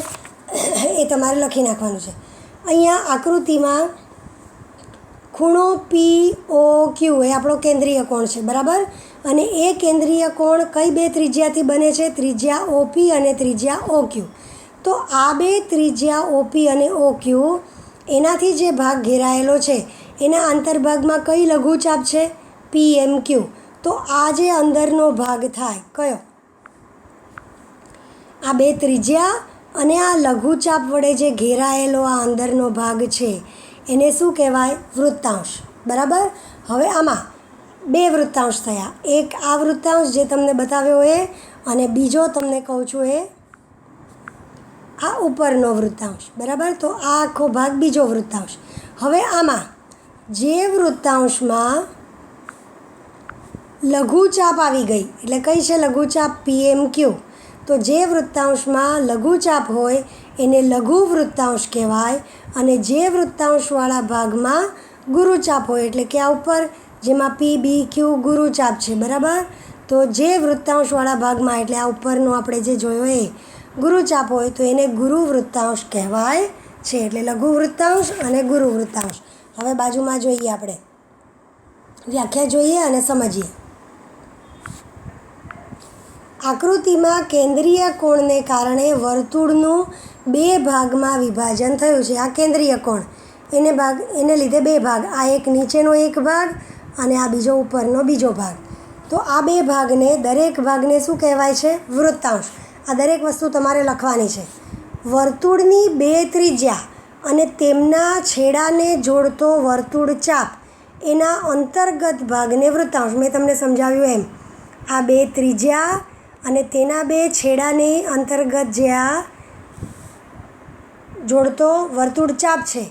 એ તમારે લખી નાખવાનું છે. અહીંયા આકૃતિમાં ખૂણો POQ એ આપણો કેન્દ્રીય કોણ છે. બરાબર. અને એ કેન્દ્રીય કોણ કઈ બે ત્રિજ્યાથી બને છે, ત્રિજ્યા OP અને ત્રિજ્યા OQ. તો આ બે ત્રિજ્યા OP અને OQ એનાથી જે ભાગ ઘેરાયેલો છે એના અંતર્ભાગમાં કઈ લઘુચાપ છે, PMQ. તો આ જે અંદરનો ભાગ થાય કયો, આ બે ત્રિજ્યા અને આ લઘુચાપ વડે જે ઘેરાયેલો આ અંદરનો ભાગ છે એને શું કહેવાય, વૃત્તાંશ. બરાબર. હવે આમાં બે વૃત્તાંશ થયા. એક આ વૃત્તાંશ જે તમને બતાવ્યો એ, અને બીજો તમને કહું છું એ આ ઉપરનો વૃત્તાંશ. બરાબર. તો આ આખો ભાગ બીજો વૃત્તાંશ. હવે આમાં જે વૃત્તાંશમાં લઘુચાપ આવી ગઈ, એટલે કઈ છે લઘુચાપ, PMQ. તો જે વૃત્તાંશમાં લઘુચાપ હોય એને લઘુ વૃત્તાંશ કહેવાય, અને જે વૃત્તાંશવાળા ભાગમાં ગુરુચાપ હોય, એટલે કે આ ઉપર જેમાં PBQ ગુરુચાપ છે. બરાબર. તો જે વૃત્તાંશવાળા ભાગમાં, એટલે આ ઉપરનો આપણે જે જોયો એ ગુરુચાપ હોય તો એને ગુરુ વૃત્તાંશ કહેવાય છે. એટલે લઘુ વૃત્તાંશ અને ગુરુ વૃત્તાંશ. હવે બાજુમાં જોઈએ, આપણે વ્યાખ્યા જોઈએ અને સમજીએ. આકૃતિમાં કેન્દ્રીય કોણને કારણે વર્તુળનું બે ભાગમાં વિભાજન થયું છે. આ કેન્દ્રીય કોણ એને લીધે બે ભાગ, આ એક નીચેનો એક ભાગ અને આ બીજો ઉપરનો બીજો ભાગ. તો આ બે ભાગને, દરેક ભાગને શું કહેવાય છે, વૃત્તાંશ. આ દરેક વસ્તુ તમારે લખવાની છે. વર્તુળની બે ત્રિજ્યા અને તેમના છેડાને જોડતો વર્તુળ ચાપ એના અંતર્ગત ભાગને વૃત્તાંશ. મેં તમને સમજાવ્યું એમ, આ બે ત્રિજ્યા અને તેના બે છેડાની અંતર્ગત જે આ જોડતો વર્તુળ ચાપ છે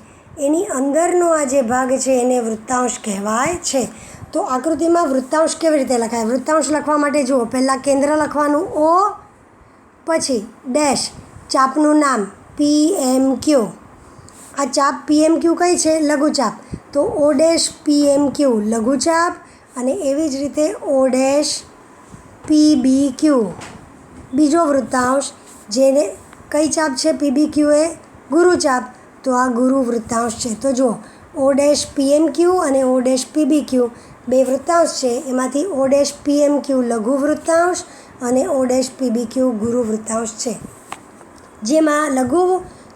એની અંદરનો આ જે ભાગ છે એને વૃત્તાંશ કહેવાય છે. તો આકૃતિમાં વૃત્તાંશ કેવી રીતે લખાય, વૃત્તાંશ લખવા માટે જુઓ, પહેલાં કેન્દ્ર લખવાનું O, પછી ડેશ, ચાપનું નામ PMQ. આ ચાપ PMQ કઈ છે, લઘુચાપ. તો O ડેશ PMQ લઘુચાપ, અને એવી જ રીતે O ડેશ PBQ બીજો વૃત્તાંશ. જેને કઈ ચાપ છે, PBQ એ ગુરુચાપ, તો આ ગુરુ વૃત્તાંશ છે. તો જુઓ, O ડેશ PMQ અને O ડેશ PBQ બે વૃત્તાંશ છે. એમાંથી O ડેશ PMQ લઘુ વૃત્તાંશ અને O ડેશ PBQ ગુરુ વૃત્તાંશ છે. જેમાં લઘુ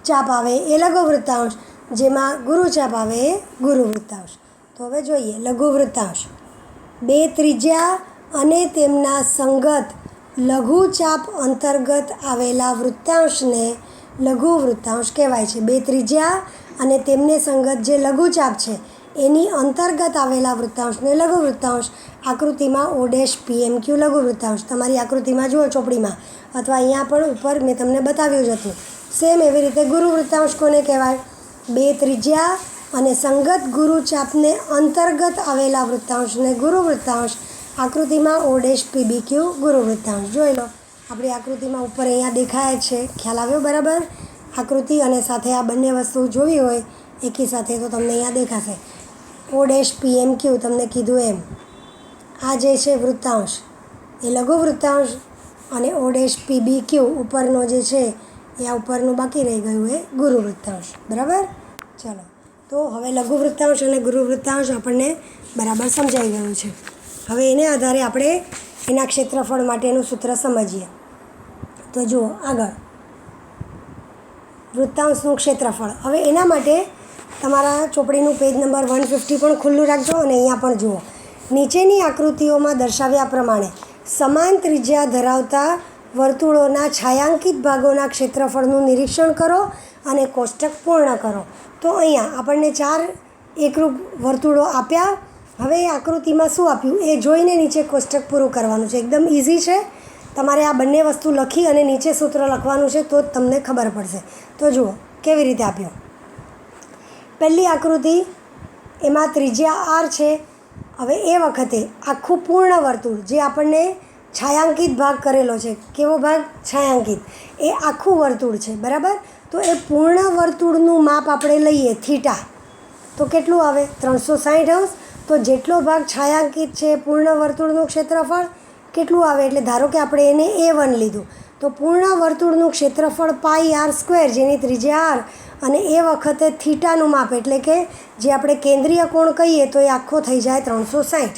ચાપ આવે એ લઘુ વૃત્તાંશ, જેમાં ગુરુચાપ આવે એ ગુરુ વૃત્તાંશ. તો હવે જોઈએ લઘુ વૃત્તાંશ. બે ત્રિજ્યા અને તેમના સંગત લઘુચાપ અંતર્ગત આવેલા વૃત્તાંશને લઘુ વૃત્તાંશ કહેવાય છે. બે ત્રિજ્યા અને તેમને સંગત જે લઘુચાપ છે એની અંતર્ગત આવેલા વૃત્તાંશને લઘુ વૃત્તાંશ આકૃતિમાં O', PMQ લઘુ વૃત્તાંશ તમારી આકૃતિમાં જુઓ ચોપડીમાં અથવા અહીંયા પણ ઉપર મેં તમને બતાવ્યું જ હતું. સેમ એવી રીતે ગુરુ વૃત્તાંશ કોને કહેવાય? બે ત્રિજ્યા અને સંગત ગુરુ ચાપને અંતર્ગત આવેલા વૃત્તાંશને ગુરુ વૃત્તાંશ આકૃતિમાં O', PBQ ગુરુ વૃત્તાંશ. જોઈ લો આપણી આકૃતિમાં ઉપર અહીંયા દેખાય છે. ખ્યાલ આવ્યો બરાબર? આકૃતિ અને સાથે આ બંને વસ્તુ જોવી હોય એકી સાથે તો તમને અહીંયા દેખાશે. O', PMQ તમને કીધું એમ આ જે છે વૃત્તાંશ એ લઘુ વૃત્તાંશ અને O', PBQ ઉપરનો જે છે એ આ ઉપરનું બાકી રહી ગયું એ ગુરુ વૃત્તાંશ. બરાબર? ચાલો તો હવે લઘુ વૃત્તાંશ અને ગુરુ વૃત્તાંશ આપણને બરાબર સમજાઈ ગયું છે. હવે એને આધારે આપણે એના ક્ષેત્રફળ માટેનું સૂત્ર સમજીએ. તો જુઓ આગળ વૃત્તાંશનું ક્ષેત્રફળ. હવે એના માટે તમારા ચોપડીનું પેજ નંબર 150 પણ ખુલ્લું રાખજો અને અહીંયા પણ જુઓ. નીચેની આકૃતિઓમાં દર્શાવ્યા પ્રમાણે સમાન ત્રિજ્યા ધરાવતા વર્તુળોના છાયાંકિત ભાગોના ક્ષેત્રફળનું નિરીક્ષણ કરો અને કોષ્ટક પૂર્ણ કરો. તો અહીંયા આપણને 4 એકરૂપ વર્તુળો આપ્યા. હવે એ આકૃતિમાં શું આપ્યું એ જોઈને નીચે કોષ્ટક પૂરું કરવાનું છે. એકદમ ઇઝી છે. તમારે આ બંને વસ્તુ લખી અને નીચે સૂત્ર લખવાનું છે તો જ તમને ખબર પડશે. તો જુઓ કેવી રીતે આપ્યું. પહેલી આકૃતિ એમાં ત્રિજ્યા R છે. હવે એ વખતે આખું પૂર્ણ વર્તુળ જે આપણને છાયાંકિત ભાગ કરેલો છે. કેવો ભાગ? છાયાંકિત. એ આખું વર્તુળ છે. બરાબર? તો એ પૂર્ણ વર્તુળનું માપ આપણે લઈએ થીટા તો કેટલું આવે? 360°. તો જેટલો ભાગ છાયાંકિત છે પૂર્ણ વર્તુળનું ક્ષેત્રફળ કેટલું આવે? એટલે ધારો કે આપણે એને A1 લીધું તો પૂર્ણ વર્તુળનું ક્ષેત્રફળ πr² જેની ત્રિજ્યા R અને એ વખતે થીટાનું માપ એટલે કે જે આપણે કેન્દ્રીય કોણ કહીએ તો એ આખો થઈ જાય 360.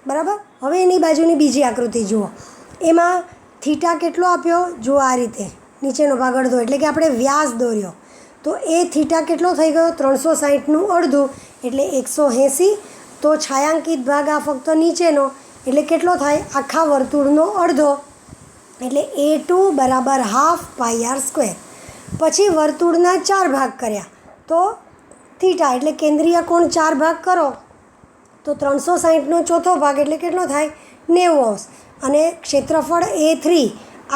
બરાબર? હવે એની બાજુની બીજી આકૃતિ જુઓ. એમાં થીટા કેટલો આપ્યો? જુઓ આ રીતે નીચેનો ભાગ અડધો એટલે કે આપણે વ્યાસ દોર્યો તો એ થીટા કેટલો થઈ ગયો? 360નું અડધું એટલે 180. તો છાયાંકિત ભાગ આ ફક્ત નીચેનો એટલે કેટલો થાય? આખા વર્તુળનો અડધો એટલે A2 બરાબર ½ πr². પછી વર્તુળના 4 ભાગ કર્યા તો થીટા એટલે કેન્દ્રીય કોણ 4 ભાગ કરો તો 360નો ચોથો ભાગ એટલે કેટલો થાય? 90°. અને ક્ષેત્રફળ A3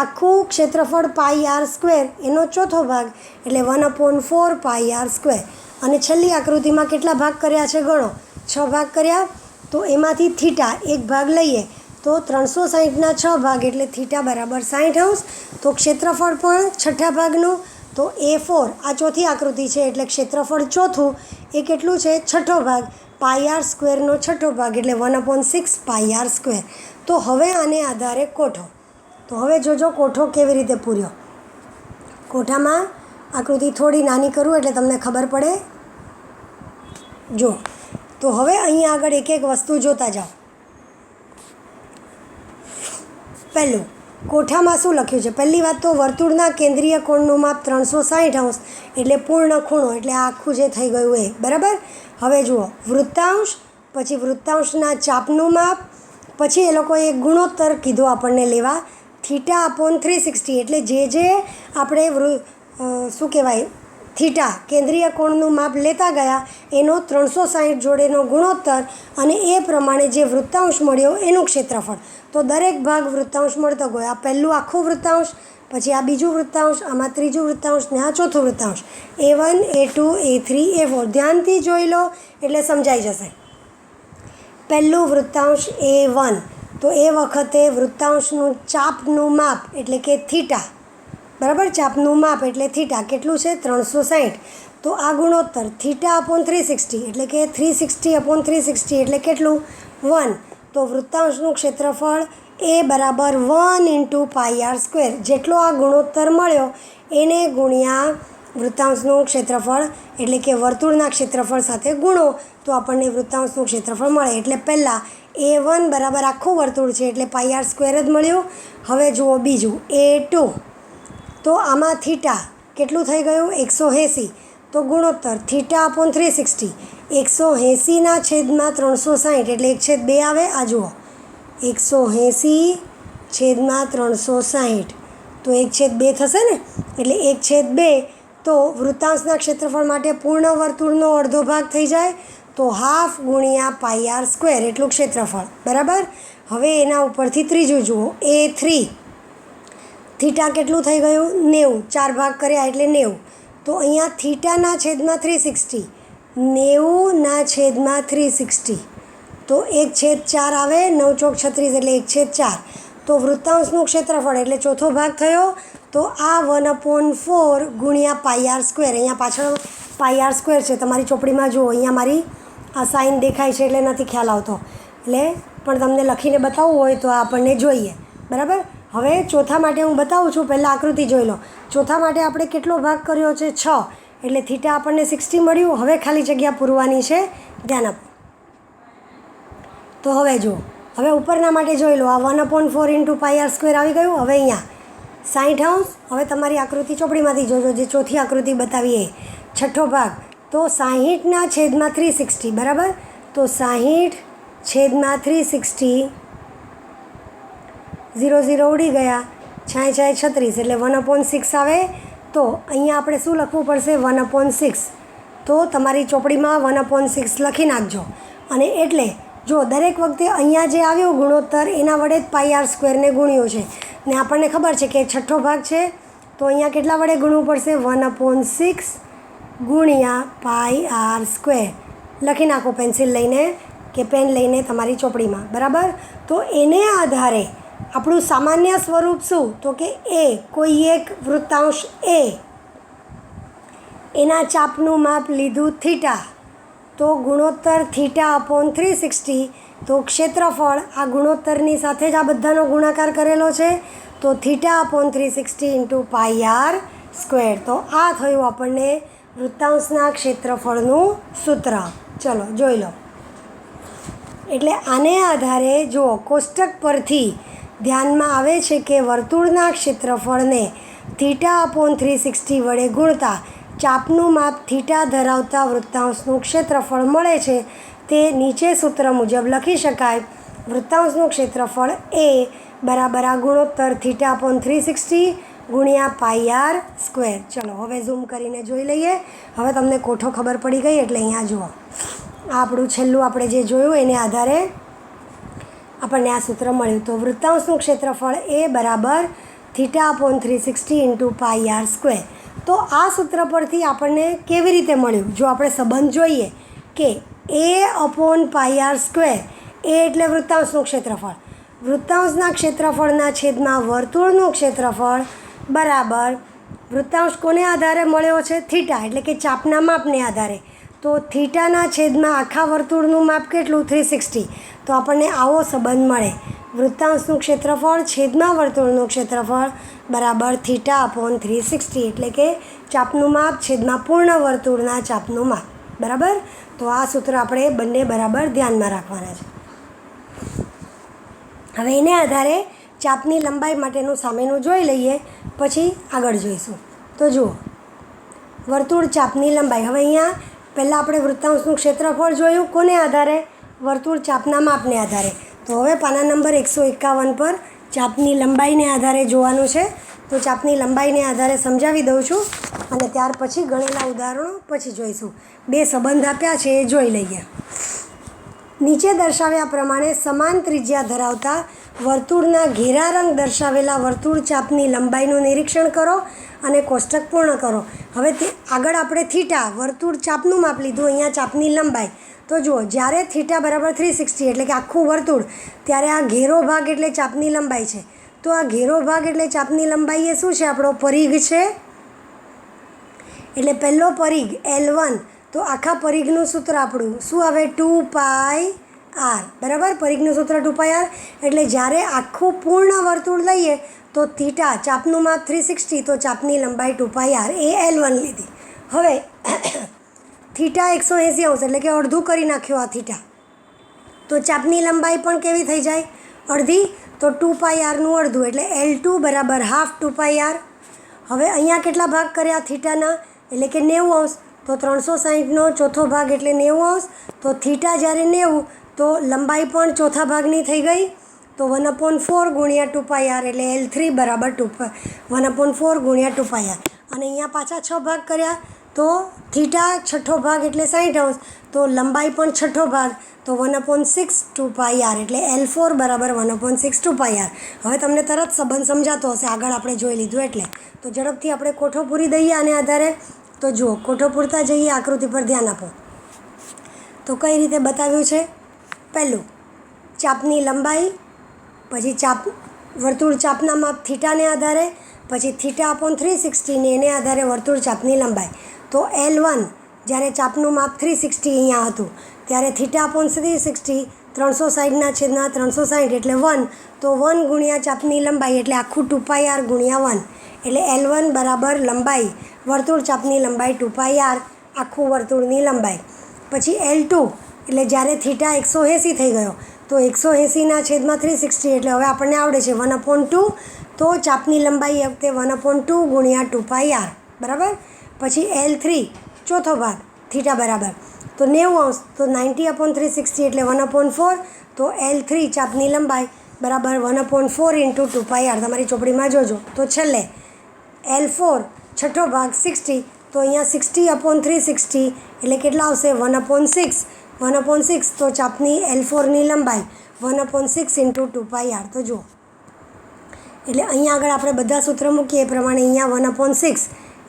આખું ક્ષેત્રફળ πr² એનો ચોથો ભાગ એટલે 1/4 πr². અને છેલ્લી આકૃતિમાં કેટલા ભાગ કર્યા છે ગણો? 6 ભાગ કર્યા. તો એમાંથી થીટા એક ભાગ લઈએ તો 360ના 6 ભાગ એટલે થીટા બરાબર 60°. તો ક્ષેત્રફળ પણ છઠ્ઠા ભાગનું તો A4 આ ચોથી આકૃતિ છે એટલે ક્ષેત્રફળ ચોથું એ કેટલું છે? છઠ્ઠો ભાગ πr²નો છઠ્ઠો ભાગ એટલે 1/6 πr². તો હવે આને આધારે કોઠો. તો હવે જોજો કોઠો કેવી રીતે પૂર્યો. કોઠામાં આકૃતિ થોડી નાની કરું એટલે તમને ખબર પડે. જો તો હવે અહીંયા આગળ એક એક વસ્તુ જોતા જાઓ. પહેલું કોઠામાં શું લખ્યું છે? પહેલી વાત તો વર્તુળના કેન્દ્રીય કોણનું માપ 360° એટલે પૂર્ણ ખૂણો એટલે આ આખું જે થઈ ગયું એ. બરાબર? હવે જુઓ વૃત્તાંશ પછી વૃત્તાંશના ચાપનું માપ પછી એ લોકોએ ગુણોત્તર કીધો આપણને લેવા θ/360 એટલે જે આપણે શું કહેવાય થીટા કેન્દ્રીય કોણનું માપ લેતા ગયા એનો 360 જોડેનો ગુણોત્તર અને એ પ્રમાણે જે વૃત્તાંશ મળ્યો એનું ક્ષેત્રફળ. તો દરેક ભાગ વૃત્તાંશ મળતો ગયો. આ પહેલું આખું વૃત્તાંશ પછી આ બીજું વૃત્તાંશ આમાં ત્રીજું વૃત્તાંશ ને આ ચોથું વૃત્તાંશ A1 A2 A3 A4 ધ્યાનથી જોઈ લો એટલે સમજાઈ જશે. પહેલું વૃત્તાંશ A1 તો એ વખતે વૃત્તાંશનું ચાપનું માપ એટલે કે થીટા. બરાબર? ચાપનું માપ એટલે થીટા કેટલું છે? 360. તો આ ગુણોત્તર θ/360 એટલે કે 360/360 એટલે કેટલું? 1. તો વૃત્તાંશનું ક્ષેત્રફળ A બરાબર 1 × πr². જેટલો આ ગુણોત્તર મળ્યો એને ગુણ્યા વૃત્તાંશનું ક્ષેત્રફળ એટલે કે વર્તુળના ક્ષેત્રફળ સાથે ગુણો તો આપણને વૃત્તાંશનું ક્ષેત્રફળ મળે. એટલે પહેલાં A1 બરાબર આખું વર્તુળ છે એટલે πr² જ મળ્યું. હવે જુઓ બીજું A2 તો આમાં થીટા કેટલું થઈ ગયું? 180. તો ગુણોત્તર θ/360 180ના છેદમાં 360 એટલે 1/2 આવે. આ જુઓ 180/360 તો 1/2 થશે ને એટલે 1/2 તો વૃત્તાંશના ક્ષેત્રફળ માટે પૂર્ણ વર્તુળનો અડધો ભાગ થઈ જાય તો હાફ ગુણ્યા પાઈ આર સ્ક્વેર એટલું ક્ષેત્રફળ, બરાબર. હવે એના ઉપરથી ત્રીજું જુઓ, A3 થીટા કેટલું થઈ ગયું 90, 4 ભાગ કર્યા એટલે 90. તો અહીંયા થીટાના છેદમાં 360, 90ના છેદમાં 360, તો 1/4 આવે, 9 ચોક 36 એટલે 1/4. તો વૃત્તાંશનું ક્ષેત્રફળ એટલે ચોથો ભાગ થયો. તો આ 1/4 ગુણ્યા પાઈ આર સ્ક્વેર, અહીંયા પાછળ પાઈ આર સ્ક્વેર છે, તમારી ચોપડીમાં જુઓ, અહીંયા મારી આ સાઇન દેખાય છે એટલે નથી ખ્યાલ આવતો, એટલે પણ તમને લખીને બતાવવું હોય તો આપણને જોઈએ, બરાબર. હવે ચોથા માટે હું બતાવું છું, પહેલાં આકૃતિ જોઈ લો. ચોથા માટે આપણે કેટલો ભાગ કર્યો છે 6, એટલે થીટા આપણને 60 મળ્યું. હવે ખાલી જગ્યા પૂરવાની છે, ધ્યાન આપો. તો હવે જુઓ, હવે ઉપરના માટે જોઈ લો, આ 1/4 ઇન્ટુ પાઈ આર સ્ક્વેર આવી ગયું. હવે અહીંયા 60°. હવે તમારી આકૃતિ ચોપડીમાંથી જોજો, જે ચોથી આકૃતિ બતાવીએ, છઠ્ઠો ભાગ. તો 60ના છેદમાં 360, બરાબર. તો 60 છેદમાં 360, 0 0 ઉડી ગયા, 6 6 36 એટલે 1/6 આવે. તો અહીંયા આપણે શું લખવું પડશે 1/6. તો તમારી ચોપડીમાં 1/6 લખી નાખજો. અને એટલે જો દરેક વખતે અહીંયા જે આવ્યો ગુણોત્તર એના વડે જ પાઈ આર સ્ક્વેરને ગુણ્યો છે, ને આપણને ખબર છે કે છઠ્ઠો ભાગ છે, તો અહીંયા કેટલા વડે ગુણવું પડશે 1/6 ગુણ્યા પાઈ આર સ્ક્વેર. લખી નાખો પેન્સિલ લઈને કે પેન લઈને તમારી ચોપડીમાં, બરાબર. તો એને આધારે આપણું સામાન્ય સ્વરૂપ શું, તો કે એ કોઈ એક વૃત્તાંશ એ, એના ચાપનું માપ લીધું થીટા, તો ગુણોત્તર θ/360. તો ક્ષેત્રફળ આ ગુણોત્તરની સાથે જ આ બધાનો ગુણાકાર કરેલો છે, તો θ/360 ઇન્ટુ પાઈ આર સ્ક્વેર. તો આ થયું આપણને વૃત્તાંશના ક્ષેત્રફળનું સૂત્ર. ચલો જોઈ લો. એટલે આને આધારે જુઓ, કોષ્ટક પરથી ધ્યાનમાં આવે છે કે વર્તુળના ક્ષેત્રફળને θ/360 વડે ગુણતા ચાપનું માપ થીટા ધરાવતા વૃત્તાંશનું ક્ષેત્રફળ મળે છે. તે નીચે સૂત્ર મુજબ લખી શકાય. વૃત્તાંશનું ક્ષેત્રફળ એ બરાબર આ ગુણોત્તર θ/360 ગુણ્યા પાઈ આર સ્ક્વેર. ચલો હવે ઝૂમ કરીને જોઈ લઈએ. હવે તમને કોઠો ખબર પડી ગઈ, એટલે અહીંયા જુઓ, આ આપણું છેલ્લું આપણે જે જોયું એને આધારે આપણને આ સૂત્ર મળ્યું. તો વૃત્તાંશનું ક્ષેત્રફળ એ બરાબર θ/360 ઇન્ટુ પાઈ આર સ્ક્વેર. તો આ સૂત્ર પરથી આપણને કેવી રીતે મળ્યું, જો આપણે સંબંધ જોઈએ કે A/પાઈ આર સ્ક્વેર, એ એટલે વૃત્તાંશનું ક્ષેત્રફળ, વૃત્તાંશના ક્ષેત્રફળના છેદમાં વર્તુળનું ક્ષેત્રફળ બરાબર વૃત્તાંશ કોને આધારે મળ્યો છે થીટા, એટલે કે ચાપના માપને આધારે. તો થીટાના છેદમાં આખા વર્તુળનું માપ કેટલું 360. તો આપણને આવો સંબંધ મળે, વૃત્તાંશનું ક્ષેત્રફળ છેદમાં વર્તુળનું ક્ષેત્રફળ બરાબર θ/360, એટલે કે ચાપનું માપ છેદમાં પૂર્ણ વર્તુળના ચાપનું માપ, બરાબર. તો આ સૂત્ર આપણે બંને બરાબર ધ્યાનમાં રાખવાના છે. હવે એને આધારે ચાપની લંબાઈ માટેનું સામેનું જોઈ લઈએ, પછી આગળ જોઈશું. તો જુઓ, વર્તુળ ચાપની લંબાઈ. હવે અહીંયા પહેલાં આપણે વૃત્તાંશનું ક્ષેત્રફળ જોયું, કોને આધારે, વર્તુળ ચાપના માપને આધારે. તો હવે પાના નંબર 151 પર ચાપની લંબાઈને આધારે જોવાનું છે. તો ચાપની લંબાઈને આધારે સમજાવી દઉં છું, અને ત્યાર પછી ગણેલા ઉદાહરણો પછી જોઈશું. 2 સંબંધ આપ્યા છે એ જોઈ લઈએ. નીચે દર્શાવ્યા પ્રમાણે સમાન ત્રિજ્યા ધરાવતા વર્તુળના ઘેરા રંગ દર્શાવેલા વર્તુળ ચાપની લંબાઈનું નિરીક્ષણ કરો અને કોષ્ટક પૂર્ણ કરો. હવે આગળ આપણે થીટા વર્તુળ ચાપનું માપ લીધું, અહીંયા ચાપની લંબાઈ. તો જુઓ, જ્યારે થીટા બરાબર 360 એટલે કે આખું વર્તુળ, ત્યારે આ ઘેરો ભાગ એટલે ચાપની લંબાઈ છે. તો આ ઘેરો ભાગ એટલે ચાપની લંબાઈ એ શું છે, આપણો પરિઘ છે. એટલે પહેલો પરિઘ L1, તો આખા પરિઘનું સૂત્ર આપણું શું આવે 2πr, બરાબર. પરિઘનું સૂત્ર 2πr. એટલે જ્યારે આખું પૂર્ણ વર્તુળ લઈએ તો થીટા ચાપનું માપ 360, તો ચાપની લંબાઈ 2πr એ L1 લીધી. હવે થીટા 180 એટલે કે અડધું કરી નાખ્યું આ થીટા, તો ચાપની લંબાઈ પણ કેવી થઈ જાય, અડધી. તો 2πrનું અડધું એટલે L2 બરાબર હાફ 2πr. હવે અહીંયા કેટલા ભાગ કર્યા થીટાના, એટલે કે 90°. તો 360નો ચોથો ભાગ એટલે 90°. તો થીટા જ્યારે 90, તો લંબાઈ પણ ચોથા ભાગની થઈ ગઈ. તો 1/4 ગુણ્યા 2πr એટલે L3 બરાબર 1/4 ગુણ્યા 2πr. અને અહીંયા પાછા 6 ભાગ કર્યા, તો તો થીટા છઠ્ઠો ભાગ એટલે 60°, તો લંબાઈ પણ છઠ્ઠો ભાગ, તો 1/6 2πr એટલે L4 બરાબર 1/6 2πr. હવે તમને તરત સંબંધ સમજાતો હશે, આગળ આપણે જોઈ લીધું એટલે. તો ઝડપથી આપણે કોઠો પૂરી દઈએ આને આધારે. તો જુઓ, કોઠો પૂરતા જઈએ, આકૃતિ પર ધ્યાન આપો. તો કઈ રીતે બતાવ્યું છે? પહેલું ચાપની લંબાઈ, પછી વર્તુળ ચાપના માપ થીટાને આધારે, પછી θ/360 ને એને આધારે વર્તુળ ચાપની લંબાઈ. તો L1 જ્યારે ચાપનું માપ 360 અહીંયા હતું ત્યારે θ/360 360/360 એટલે 1, તો 1 ગુણ્યા ચાપની લંબાઈ એટલે આખું 2πr ગુણ્યા 1 એટલે L1 બરાબર લંબાઈ, વર્તુળ ચાપની લંબાઈ 2πr, આખું વર્તુળની લંબાઈ. પછી L2 એટલે જ્યારે થીટા 180 થઈ ગયો તો 180/360 એટલે હવે આપણને આવડે છે 1/2, તો ચાપની લંબાઈ એ વખતે 1/2 ગુણ્યા 2πr બરાબર. પછી L3 ચોથો ભાગ થીટા બરાબર તો 90°, તો 90/360 એટલે 1/4, તો L3 ચાપની લંબાઈ બરાબર 1/4 × 2πr. તમારી ચોપડીમાં જોજો. તો છેલ્લે L4 છઠ્ઠો ભાગ 60, તો અહીંયા 60/360 એટલે કેટલા આવશે? 1/6. 1/6 તો ચાપની L4ની લંબાઈ 1/6 × 2πr. તો જુઓ, એટલે અહીંયા આગળ આપણે બધા સૂત્ર મૂકીએ એ પ્રમાણે અહીંયા 1/6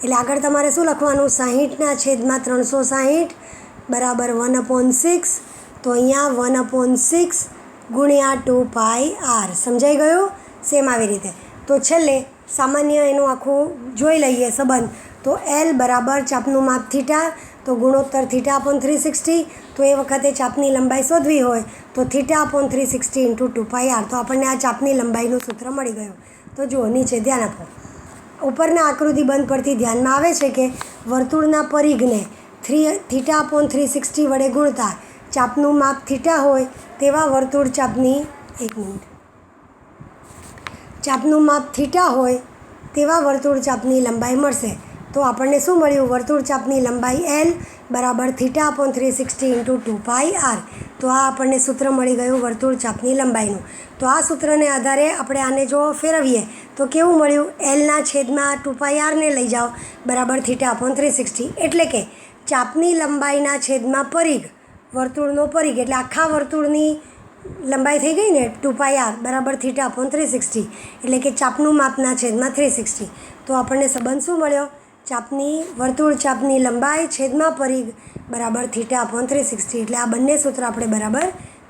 એટલે આગળ તમારે શું લખવાનું? 60/360 બરાબર 1/6, તો અહીંયા 1/6 ગુણ્યા 2πr. સમજાઈ ગયું? સેમ આવી રીતે. તો છેલ્લે સામાન્ય એનું આખું જોઈ લઈએ સંબંધ. તો L બરાબર ચાપનું માપ થીટા, તો ગુણોત્તર θ/360, તો એ વખતે ચાપની લંબાઈ શોધવી હોય તો θ/360 × 2πr. તો આપણને આ ચાપની લંબાઈનું સૂત્ર મળી ગયું. તો જુઓ, નીચે ધ્યાન આપો. ઉપરના આકૃતિ બંધ પરથી ધ્યાનમાં આવે છે કે વર્તુળના પરિઘને θ/360 વડે ગુણતા ચાપનું માપ થીટા હોય તેવા વર્તુળ ચાપની ચાપનું માપ થીટા હોય તેવા વર્તુળ ચાપની લંબાઈ મળશે. તો આપણને શું મળ્યું? વર્તુળ ચાપની લંબાઈ L બરાબર θ/360 × 2πr. તો આ આપણને સૂત્ર મળી ગયું વર્તુળ ચાપની લંબાઈનું. તો આ સૂત્રને આધારે આપણે આને જો ફેરવીએ તો કેવું મળ્યું? Lના છેદમાં 2πr ને લઈ જાઓ બરાબર θ/360, એટલે કે ચાપની લંબાઈના છેદમાં પરિઘ, વર્તુળનો પરિઘ એટલે આખા વર્તુળની લંબાઈ થઈ ગઈ ને 2πr બરાબર θ/360, એટલે કે ચાપનું માપના છેદમાં 360. તો આપણને સંબંધ શું મળ્યો? વર્તુળ ચાપની લંબાઈ છેદમાં પરિઘ બરાબર θ/360. એટલે આ બંને સૂત્ર આપણે બરાબર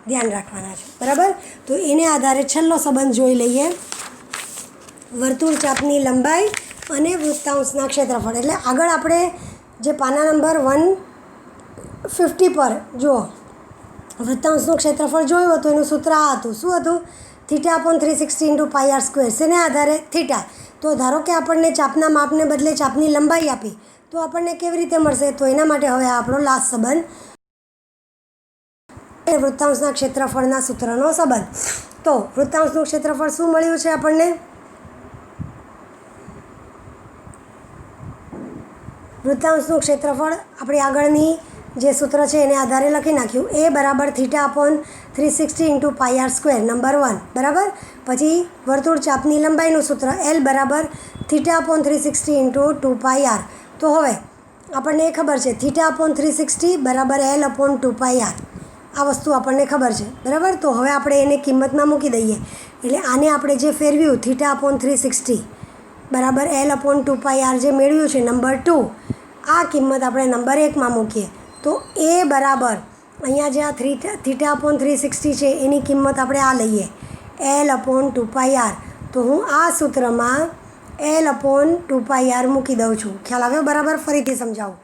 ધ્યાન રાખવાના છે બરાબર. તો એને આધારે છેલ્લો સંબંધ જોઈ લઈએ, વર્તુળ ચાપની લંબાઈ અને વૃત્તાંશના ક્ષેત્રફળ. એટલે આગળ આપણે જે પાના નંબર 150 પર જુઓ વૃત્તાંશનું ક્ષેત્રફળ જોયું હતું, એનું સૂત્ર આ હતું. શું હતું? θ/360 × πr². શેને આધારે? થીટા. તો ધારો કે આપણને ચાપના માપને બદલે ચાપની લંબાઈ આપી તો આપણને કેવી રીતે મળશે? તો એના માટે હવે આપણો લાસ્ટ સંબંધ, વૃત્તાંશના ક્ષેત્રફળના સૂત્રનો સંબંધ. તો વૃત્તાંશનું ક્ષેત્રફળ શું મળ્યું છે આપણને? વૃત્તાંશનું ક્ષેત્રફળ આપણી આગળની જે સૂત્ર છે એને આધારે લખી નાખ્યું. A બરાબર θ/360 × πr², નંબર 1 બરાબર. પછી વર્તુળ ચાપની લંબાઈનું સૂત્ર L બરાબર θ/360 × 2πr. તો હવે આપણને એ ખબર છે θ/360 બરાબર L/2πr. આ વસ્તુ આપણને ખબર છે બરાબર. તો હવે આપણે એને કિંમતમાં મૂકી દઈએ. એટલે આને આપણે જે ફેરવ્યું θ/360 બરાબર L/2πr જે મેળવ્યું છે નંબર 2, આ કિંમત આપણે નંબર 1માં મૂકીએ તો A બરાબર અહીંયા જે આ θ/360 છે એની કિંમત આપણે આ લઈએ L/2πr. તો હું આ સૂત્રમાં L/2πr મૂકી દઉં છું. ખ્યાલ આવ્યો બરાબર? ફરીથી સમજાવું,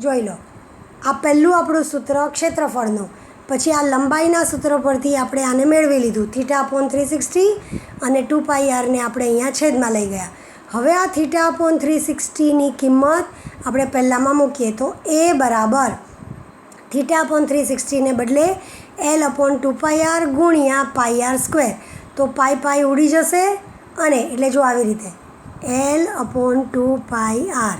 જોઈ લો. આ પહેલું આપણું સૂત્ર ક્ષેત્રફળનું, પછી આ લંબાઈના સૂત્ર પરથી આપણે આને મેળવી લીધું θ/360 અને 2πrને આપણે અહીંયા છેદમાં લઈ ગયા. હવે આ θ/360ની કિંમત આપણે પહેલાંમાં મૂકીએ તો A બરાબર θ/360ને બદલે L/2πr ગુણ્યા πr². તો પાઈ ઉડી જશે અને એટલે જો આવી રીતે L/2πr